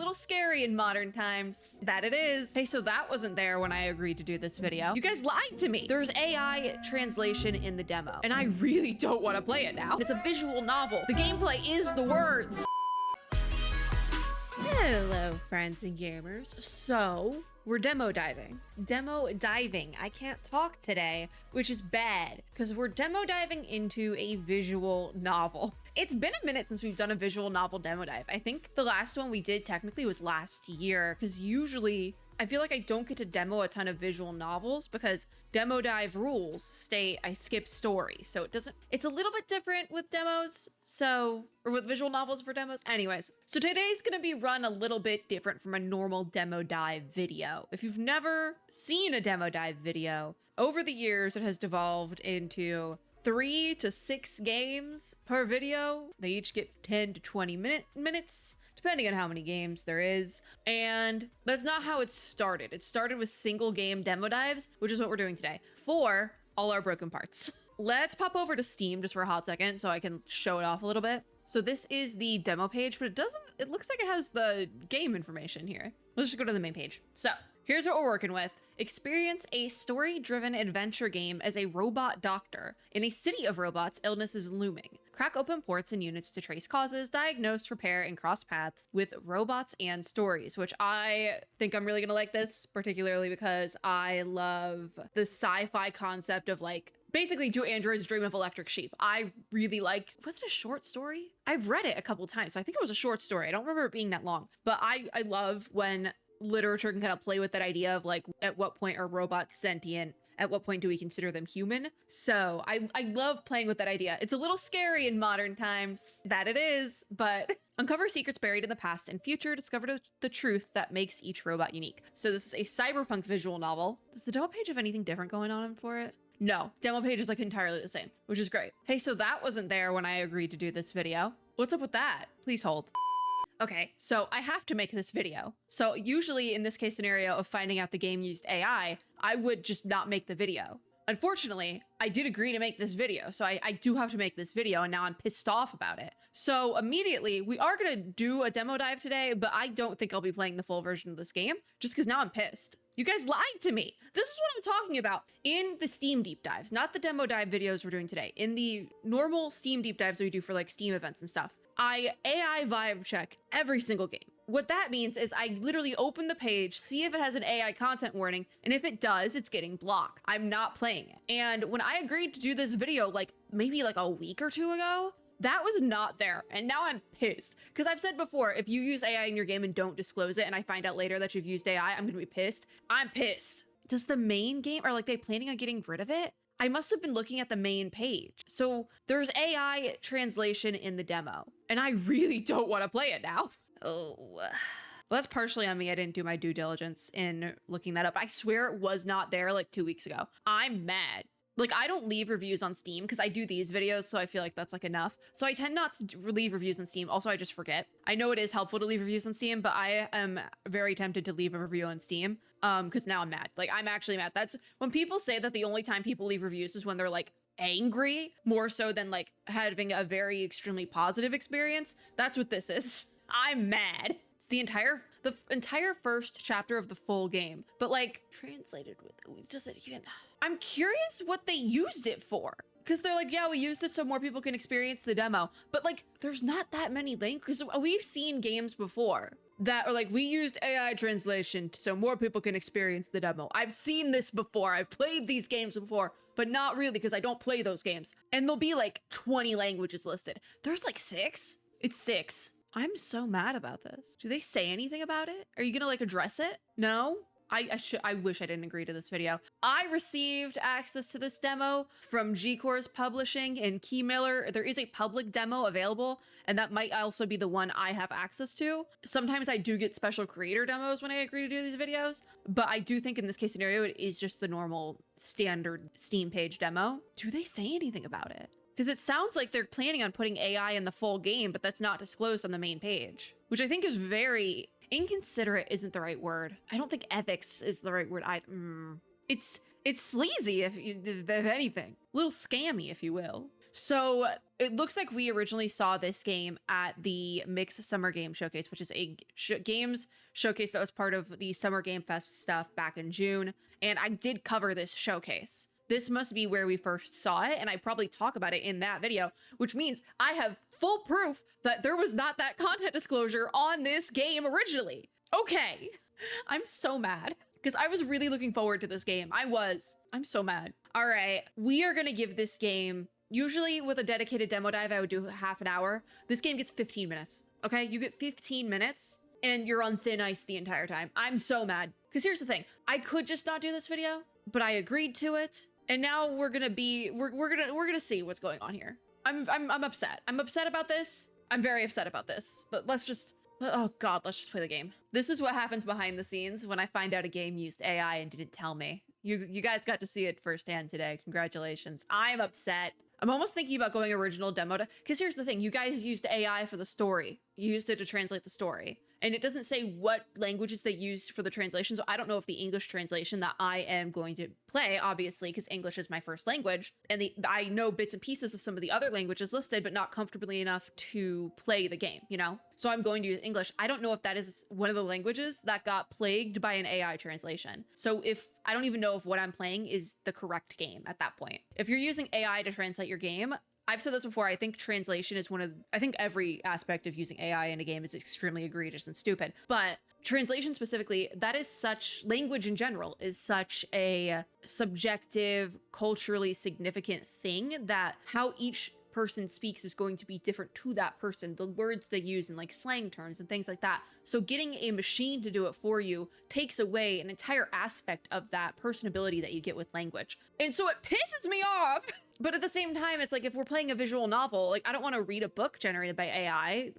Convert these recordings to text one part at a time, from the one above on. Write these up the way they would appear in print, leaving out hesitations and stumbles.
little scary in modern times. That it is. Hey, so that wasn't there when I agreed to do this video. You guys lied to me. There's AI translation in the demo, and I really don't want to play it now. It's a visual novel. The gameplay is the words. Hello, friends and gamers. So, we're demo diving. I can't talk today, which is bad because we're demo diving into a visual novel. It's been a minute since we've done a visual novel demo dive. I think the last one we did technically was last year, because usually I feel like I don't get to demo a ton of visual novels because demo dive rules state I skip story. So it's a little bit different with demos. Or with visual novels for demos. Anyways, so today's gonna be run a little bit different from a normal demo dive video. If you've never seen a demo dive video, over the years it has devolved into 3 to 6 games per video. They each get 10 to 20 minutes, depending on how many games there is. And that's not how it started. It started with single game demo dives, which is what we're doing today for all our broken parts. Let's pop over to Steam just for a hot second so I can show it off a little bit. So this is the demo page, but it looks like it has the game information here. Let's just go to the main page. So here's what we're working with. Experience a story-driven adventure game as a robot doctor. In a city of robots, illness is looming. Crack open ports and units to trace causes, diagnose, repair, and cross paths with robots and stories, which I think I'm really gonna like this, particularly because I love the sci-fi concept of like, basically, do androids dream of electric sheep? I really like, was it a short story? I've read it a couple times, so I think it was a short story. I don't remember it being that long, but I love when literature can kind of play with that idea of like, at what point are robots sentient? At what point do we consider them human? So I love playing with that idea. It's a little scary in modern times, that it is, but uncover secrets buried in the past and future, discover the truth that makes each robot unique. So this is a cyberpunk visual novel. Does the demo page have anything different going on for it? No, demo page is like entirely the same, which is great. Hey, so that wasn't there when I agreed to do this video. What's up with that? Please hold. Okay, so I have to make this video. So usually in this case scenario of finding out the game used AI, I would just not make the video. Unfortunately, I did agree to make this video, so I do have to make this video, and now I'm pissed off about it. So immediately, we are gonna do a demo dive today, but I don't think I'll be playing the full version of this game, just because now I'm pissed. You guys lied to me. This is what I'm talking about in the Steam deep dives, not the demo dive videos we're doing today. In the normal Steam deep dives that we do for like Steam events and stuff, I AI vibe check every single game. What that means is I literally open the page, see if it has an AI content warning, and if it does, it's getting blocked. I'm not playing it. And when I agreed to do this video, maybe a week or two ago, that was not there. And now I'm pissed. Because I've said before, if you use AI in your game and don't disclose it, and I find out later that you've used AI, I'm gonna be pissed. I'm pissed. Does the main game, are they planning on getting rid of it? I must have been looking at the main page. So there's AI translation in the demo, and I really don't want to play it now. Oh, well, that's partially on me. I didn't do my due diligence in looking that up. I swear it was not there 2 weeks ago. I'm mad. I don't leave reviews on Steam because I do these videos, so I feel like that's enough. So I tend not to leave reviews on Steam. Also, I just forget. I know it is helpful to leave reviews on Steam, but I am very tempted to leave a review on Steam because now I'm mad. I'm actually mad. That's when people say that the only time people leave reviews is when they're angry, more so than having a very extremely positive experience. That's what this is. I'm mad. It's the entire first chapter of the full game, but translated with, does it even? I'm curious what they used it for. Because they're yeah, we used it so more people can experience the demo. But there's not that many links. Because we've seen games before that are we used AI translation so more people can experience the demo. I've seen this before. I've played these games before, but not really because I don't play those games. And there'll be 20 languages listed. There's 6. It's 6. I'm so mad about this. Do they say anything about it? Are you gonna address it? No? I wish I didn't agree to this video. I received access to this demo from G-Course Publishing and Keymailer. There is a public demo available, and that might also be the one I have access to. Sometimes I do get special creator demos when I agree to do these videos, but I do think in this case scenario, it is just the normal standard Steam page demo. Do they say anything about it? Because it sounds like they're planning on putting AI in the full game, but that's not disclosed on the main page, which I think is very inconsiderate. Isn't the right word. I don't think ethics is the right word either. It's sleazy, if anything. A little scammy, if you will. So it looks like we originally saw this game at the Mix Summer Game Showcase, which is a games showcase that was part of the Summer Game Fest stuff back in June. And I did cover this showcase. This must be where we first saw it, and I probably talk about it in that video, which means I have full proof that there was not that content disclosure on this game originally. Okay, I'm so mad because I was really looking forward to this game. I'm so mad. All right, we are gonna give this game, usually with a dedicated demo dive, I would do half an hour. This game gets 15 minutes, okay? You get 15 minutes and you're on thin ice the entire time. I'm so mad. Because here's the thing, I could just not do this video, but I agreed to it. And now we're gonna see what's going on here. I'm upset. I'm upset about this. I'm very upset about this. But let's just, oh God, let's just play the game. This is what happens behind the scenes when I find out a game used AI and didn't tell me. You guys got to see it firsthand today. Congratulations. I'm upset. I'm almost thinking about going original demo because here's the thing, you guys used AI for the story. You used it to translate the story. And it doesn't say what languages they used for the translation. So I don't know if the English translation that I am going to play, obviously, because English is my first language. And I know bits and pieces of some of the other languages listed, but not comfortably enough to play the game, you know? So I'm going to use English. I don't know if that is one of the languages that got plagued by an AI translation. So I don't even know if what I'm playing is the correct game at that point. If you're using AI to translate your game, I've said this before, I think translation is I think every aspect of using AI in a game is extremely egregious and stupid, but translation specifically, language in general is such a subjective, culturally significant thing that how each person speaks is going to be different to that person, the words they use in like slang terms and things like that. So getting a machine to do it for you takes away an entire aspect of that personability that you get with language. And so it pisses me off. But at the same time, it's like if we're playing a visual novel, like I don't want to read a book generated by AI.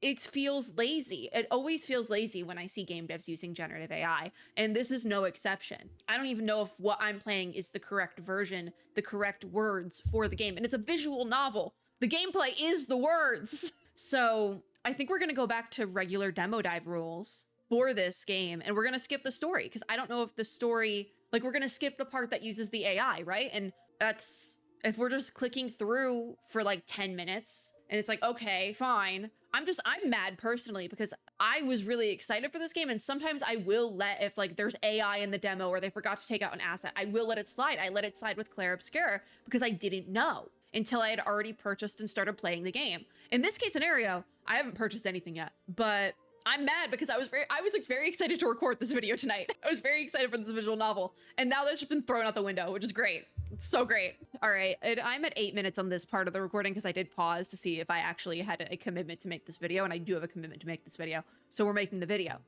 It feels lazy. It always feels lazy when I see game devs using generative AI, and this is no exception. I don't even know if what I'm playing is the correct version, the correct words for the game, and it's a visual novel. The gameplay is the words. So I think we're gonna go back to regular demo dive rules for this game, and we're gonna skip the story, because I don't know if the story, like we're gonna skip the part that uses the AI, right? And that's, if we're just clicking through for like 10 minutes, and it's like, okay, fine. I'm mad personally because I was really excited for this game, and sometimes I will if like there's AI in the demo or they forgot to take out an asset, I will let it slide. I let it slide with Claire Obscura because I didn't know until I had already purchased and started playing the game. In this case scenario, I haven't purchased anything yet, but I'm mad because I was like very excited to record this video tonight. I was very excited for this visual novel, and now that's just been thrown out the window, which is great. It's so great. All right, I'm at 8 minutes on this part of the recording because I did pause to see if I actually had a commitment to make this video, and I do have a commitment to make this video, so we're making the video.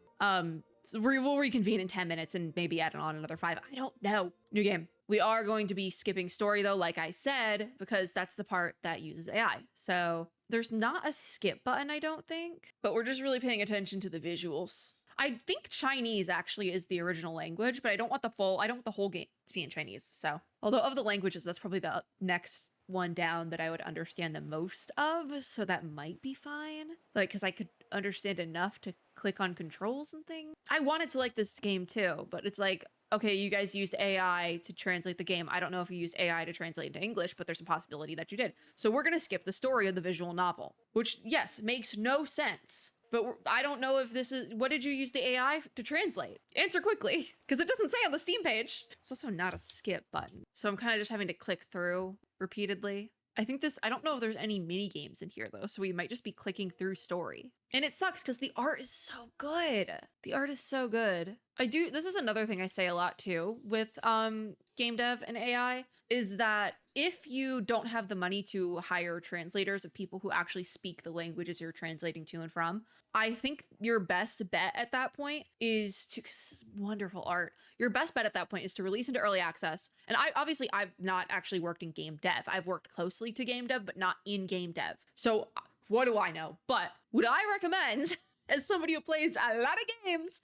So we'll reconvene in 10 minutes and maybe add on another 5. I don't know. New game. We are going to be skipping story though, like I said, because that's the part that uses AI. So there's not a skip button, I don't think, but we're just really paying attention to the visuals. I think Chinese actually is the original language, but I don't want the whole game to be in Chinese. So, although of the languages, that's probably the next one down that I would understand the most of. So that might be fine. Like, cause I could understand enough to click on controls and things. I wanted to like this game too, but it's like, okay, you guys used AI to translate the game. I don't know if you used AI to translate into English, but there's a possibility that you did. So we're going to skip the story of the visual novel, which yes, makes no sense. But I don't know if this is, what did you use the AI to translate? Answer quickly, because it doesn't say on the Steam page. It's also not a skip button. So I'm kind of just having to click through repeatedly. I don't know if there's any mini games in here though, so we might just be clicking through story. And it sucks because the art is so good. The art is so good. This is another thing I say a lot too with game dev and AI, is that if you don't have the money to hire translators of people who actually speak the languages you're translating to and from, I think your best bet at that point is to, because this is wonderful art, your best bet at that point is to release into early access. And I've not actually worked in game dev. I've worked closely to game dev, but not in game dev. So what do I know? But would I recommend, as somebody who plays a lot of games,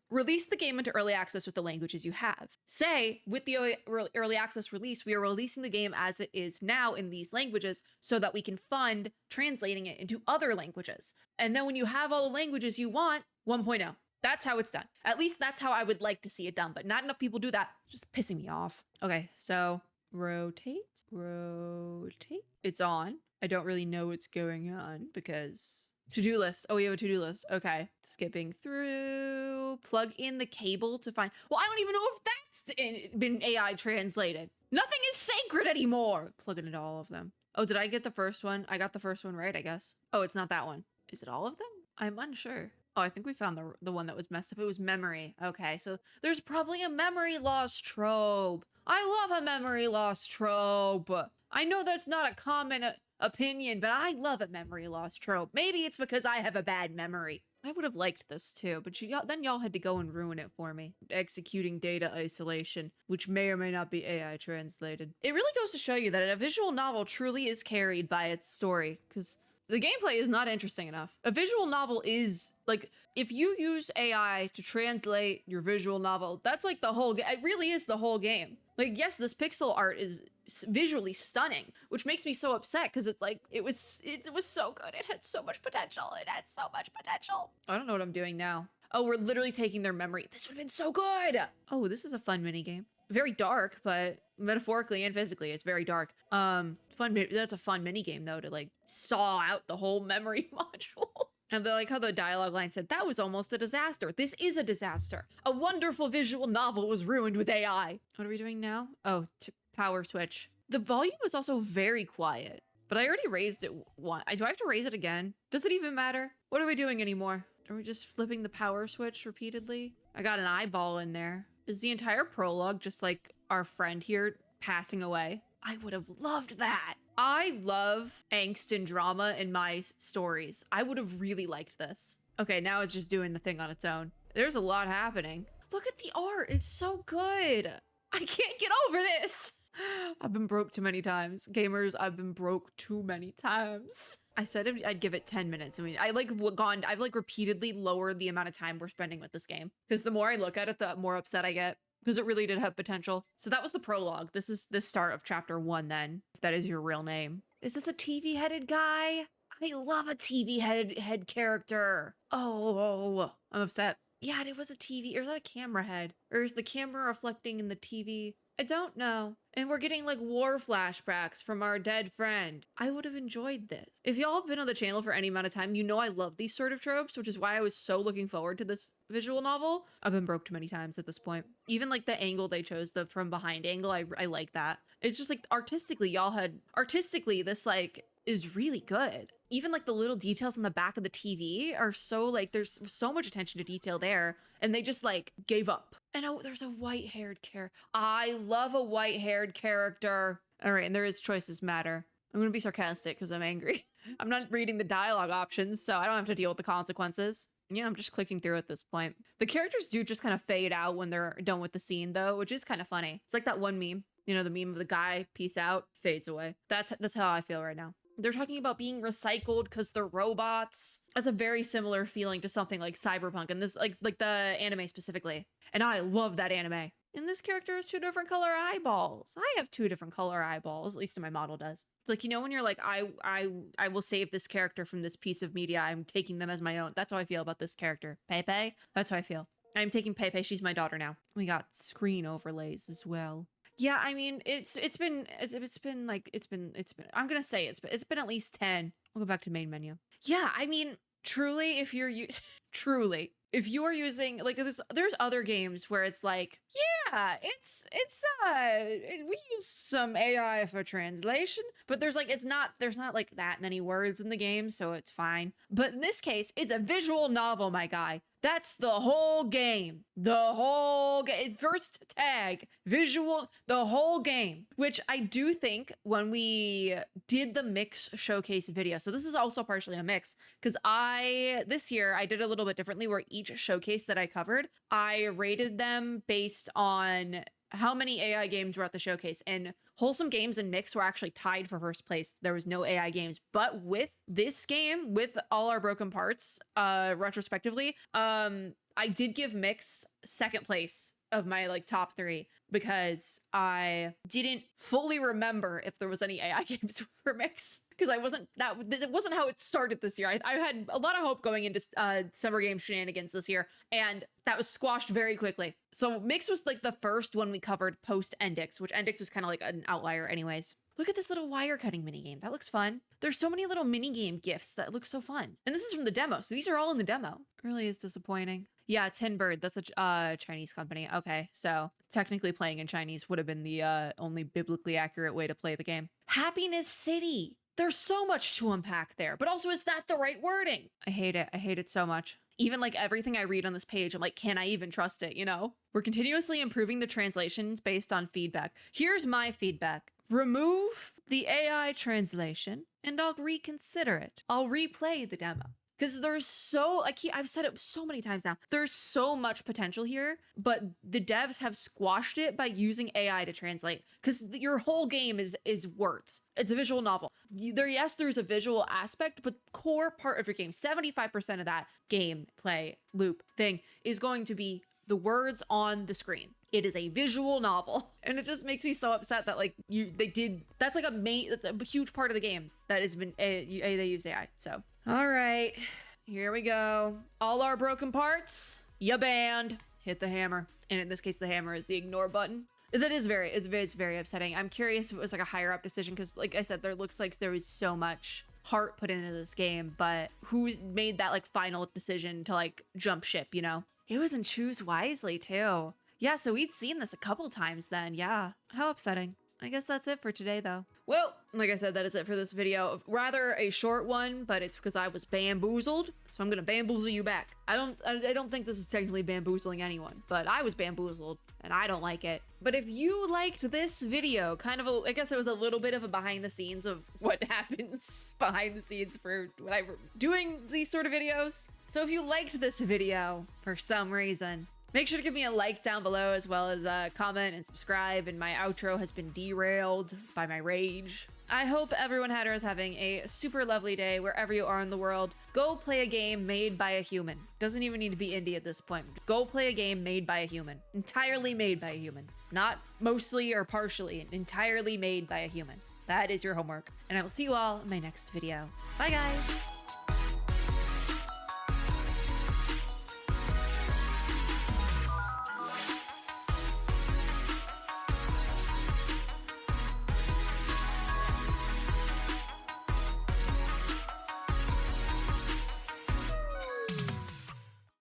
release the game into early access with the languages you have. Say, with the early access release, we are releasing the game as it is now in these languages so that we can fund translating it into other languages. And then when you have all the languages you want, 1.0. That's how it's done. At least that's how I would like to see it done, but not enough people do that. Just pissing me off. Okay, so rotate, rotate. It's on. I don't really know what's going on because to-do list. Oh, we have a to-do list. Okay. Skipping through. Plug in the cable to find. Well, I don't even know if that's been AI translated. Nothing is sacred anymore. Plug it into all of them. Oh, did I get the first one? I got the first one right, I guess. Oh, it's not that one. Is it all of them? I'm unsure. Oh, I think we found the one that was messed up. It was memory. Okay, so there's probably a memory loss trope. I love a memory loss trope. I know that's not a common opinion, but I love a memory loss trope. Maybe it's because I have a bad memory. I would have liked this too, but then y'all had to go and ruin it for me. Executing data isolation, which may or may not be AI translated. It really goes to show you that a visual novel truly is carried by its story, because the gameplay is not interesting enough. A visual novel is, like, if you use AI to translate your visual novel, that's like the whole game. It really is the whole game. Like, yes, this pixel art is visually stunning, which makes me so upset because it's like, it was so good. It had so much potential. It had so much potential. I don't know what I'm doing now. Oh, we're literally taking their memory. This would have been so good. Oh, this is a fun mini game. Very dark, but metaphorically and physically, it's very dark. That's a fun mini game though, to like saw out the whole memory module. And like how the dialogue line said, that was almost a disaster. This is a disaster. A wonderful visual novel was ruined with AI. What are we doing now? Oh, power switch. The volume is also very quiet, but I already raised it once. Do I have to raise it again? Does it even matter? What are we doing anymore? Are we just flipping the power switch repeatedly? I got an eyeball in there. Is the entire prologue just like our friend here passing away? I would have loved that. I love angst and drama in my stories. I would have really liked this. Okay, now it's just doing the thing on its own. There's a lot happening. Look at the art. It's so good. I can't get over this. I've been broke too many times. Gamers, I've been broke too many times. I said I'd give it 10 minutes. I mean, I've like repeatedly lowered the amount of time we're spending with this game. Because the more I look at it, the more upset I get. Because it really did have potential. So that was the prologue. This is the start of chapter 1 then, if that is your real name. Is this a TV-headed guy? I love a TV-head character. Oh, I'm upset. Yeah, it was a TV, or is that a camera head? Or is the camera reflecting in the TV? I don't know. And we're getting like war flashbacks from our dead friend. I would have enjoyed this. If y'all have been on the channel for any amount of time, you know I love these sort of tropes, which is why I was so looking forward to this visual novel. I've been broke too many times at this point. Even like the angle they chose, the from behind angle, I like that. It's just like artistically, this like is really good. Even like the little details on the back of the TV are so like, there's so much attention to detail there, and they just like gave up. And oh, there's a white-haired character. I love a white-haired character. All right, and there is choices matter. I'm gonna be sarcastic because I'm angry. I'm not reading the dialogue options, so I don't have to deal with the consequences. Yeah, I'm just clicking through at this point. The characters do just kind of fade out when they're done with the scene though, which is kind of funny. It's like that one meme, you know, the meme of the guy, peace out, fades away. That's how I feel right now. They're talking about being recycled because they're robots. That's a very similar feeling to something like Cyberpunk, and this like the anime specifically. And I love that anime. And this character has 2 different color eyeballs. I have 2 different color eyeballs, at least my model does. It's like, you know, when you're like, I will save this character from this piece of media. I'm taking them as my own. That's how I feel about this character. Pepe. That's how I feel. I'm taking Pepe. She's my daughter now. We got screen overlays as well. Yeah, I mean, it's been I'm gonna say it's been at least 10. I'll go back to main menu. Yeah, I mean, truly, if you are using like there's other games where it's like, yeah, we use some AI for translation, but there's not like that many words in the game, so it's fine. But in this case, it's a visual novel, my guy. That's the whole game. The whole game. First tag, visual, the whole game. Which I do think when we did the mix showcase video, so this is also partially a mix, because this year I did a little bit differently where each showcase that I covered, I rated them based on how many AI games were at the showcase, and Wholesome Games and Mix were actually tied for first place. There was no AI games, but with this game, with all our broken parts, retrospectively, I did give Mix second place of my like top 3 because I didn't fully remember if there was any AI games for Mix, because I wasn't that wasn't how it started this year. I had a lot of hope going into Summer Game Shenanigans this year, and that was squashed very quickly. So Mix was like the first one we covered post Endix, which Endix was kind of like an outlier anyways. Look at this little wire cutting mini game. That looks fun. There's so many little mini game gifts that look so fun. And this is from the demo, so these are all in the demo. Really is disappointing. Yeah, Tin Bird, that's a Chinese company. Okay, so technically playing in Chinese would have been the only biblically accurate way to play the game. Happiness City. There's so much to unpack there, but also, is that the right wording? I hate it. I hate it so much. Even like everything I read on this page, I'm like, can I even trust it, you know? We're continuously improving the translations based on feedback. Here's my feedback. Remove the AI translation and I'll reconsider it. I'll replay the demo. Because there's I've said it so many times now, there's so much potential here, but the devs have squashed it by using AI to translate. Because your whole game is words. It's a visual novel. There's a visual aspect, but core part of your game, 75% of that gameplay loop thing is going to be the words on the screen. It is a visual novel. And it just makes me so upset that like that's a huge part of the game that has been, they use AI, so. All right, here we go. All our broken parts, you banned. Hit the hammer. And in this case, the hammer is the ignore button. That is it's very upsetting. I'm curious if it was like a higher up decision, because like I said, there looks like there was so much heart put into this game, but who's made that like final decision to like jump ship, you know? It was in Choose Wisely too. Yeah, so we'd seen this a couple times then. Yeah, how upsetting. I guess that's it for today though. Well, like I said, that is it for this video. Rather a short one, but it's because I was bamboozled, so I'm gonna bamboozle you back. I don't think this is technically bamboozling anyone, but I was bamboozled and I don't like it. But if you liked this video, I guess it was a little bit of a behind the scenes of what happens behind the scenes for when I'm doing these sort of videos. So if you liked this video for some reason, make sure to give me a like down below, as well as comment and subscribe. And my outro has been derailed by my rage. I hope everyone out there is having a super lovely day wherever you are in the world. Go play a game made by a human. Doesn't even need to be indie at this point. Go play a game made by a human. Entirely made by a human. Not mostly or partially. Entirely made by a human. That is your homework. And I will see you all in my next video. Bye, guys.